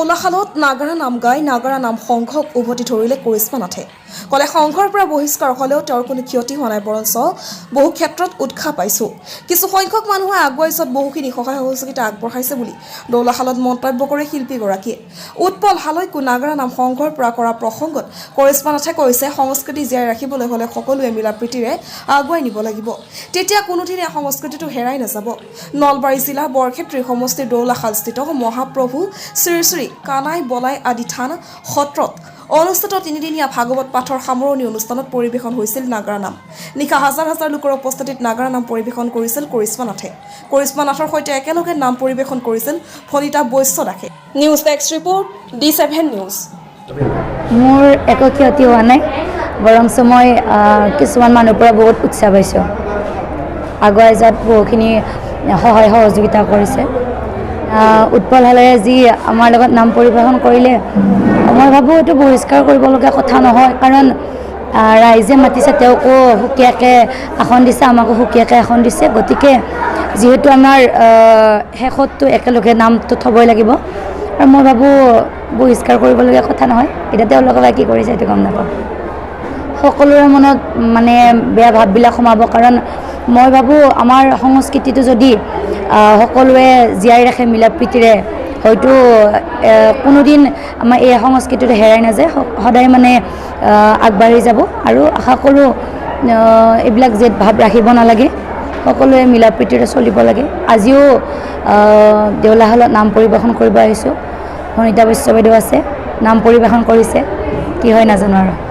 দৌলাশালত নাগাৰা নাম গাই নাগাৰা নাম সংঘক উভতি ধৰিলে কৰিশ্মা নাথে কলে সংঘৰ পৰা বহিষ্কাৰ হলেও তেওঁৰ কোনো ক্ষতি হোৱা নাই বৰঞ্চ বহু ক্ষেত্ৰত উৎসাহ পাইছো কিছু সংখ্যক মানুহে আগুৱাইছত বহুখিনি সহায় সহযোগিতা আগবঢ়াইছে বুলি দৌলাশালত মন্তব্য কৰে শিল্পীগৰাকীয়ে উৎপল হালৈকো নাগাৰা নাম সংঘৰ পৰা কৰা প্ৰসংগত কৰিশ্মা নাথে কৈছে সংস্কৃতি জীয়াই ৰাখিবলৈ হলে সকলোৱে মিলা প্ৰীতিৰে আগুৱাই নিব লাগিব তেতিয়া কোনোদিনে সংস্কৃতিটো হেৰাই নাযাব নলবাৰী জিলা বৰক্ষেত্ৰী সমষ্টিৰ দৌলাশালস্থিত মহাপ্ৰভু শ্ৰী শ্ৰী কানাই বলাই আদি থান সত্ৰত অনুষ্ঠিত তিনিদিনীয়া ভাগৱত পাঠৰ সামৰণি অনুষ্ঠানত পৰিৱেশন হৈছিল নাগাৰা নাম নিশা হাজাৰ হাজাৰ লোকৰ উপস্থিতিত নাগাৰা নাম পৰিৱেশন কৰিছিল কৰিশ্মা নাথৰ সৈতে একেলগে নাম পৰিৱেশন কৰিছিল ফলিতা বৈশ্য দাসে news desk report D7 news মোৰ একো ক্ষতি হোৱা নাই বৰঞ্চ মই কিছুমান মানুহৰ পৰা বহুত উৎসাহ পাইছোঁ আগুৱাই যোৱাত বহুখিনি সহায় সহযোগিতা কৰিছে উৎপল হালৈয়ে যি আমাৰ লগত নাম পৰিৱেশন কৰিলে মই ভাবোঁ এইটো বহিষ্কাৰ কৰিবলগীয়া কথা নহয় কাৰণ ৰাইজে মাতিছে তেওঁকো সুকীয়াকৈ আসন দিছে আমাকো সুকীয়াকৈ আসন দিছে গতিকে যিহেতু আমাৰ শেষততো একেলগে নামটো থ'বই লাগিব আৰু মই ভাবোঁ বহিষ্কাৰ কৰিবলগীয়া কথা নহয় এতিয়া তেওঁলোকে বা কি কৰিছে সেইটো গম নাপাওঁ সকলোৰে মনত মানে বেয়া ভাৱবিলাক সোমাব কাৰণ মই ভাবোঁ আমাৰ সংস্কৃতিটো যদি সকলোৱে জীয়াই ৰাখে মিলা প্ৰীতিৰে হয়তো কোনোদিন আমাৰ এই সংস্কৃতিটো হেৰাই নাযায় সদায় মানে আগবাঢ়ি যাব আৰু আশা কৰোঁ এইবিলাক জেদ ভাৱ ৰাখিব নালাগে সকলোৱে মিলা প্ৰীতিৰে চলিব লাগে আজিও দেউলাশালত নাম পৰিৱেশন কৰিব আহিছোঁ ফণিতা বৈশ্য বাইদেউ আছে নাম পৰিৱেশন কৰিছে কি হয় নাজানো আৰু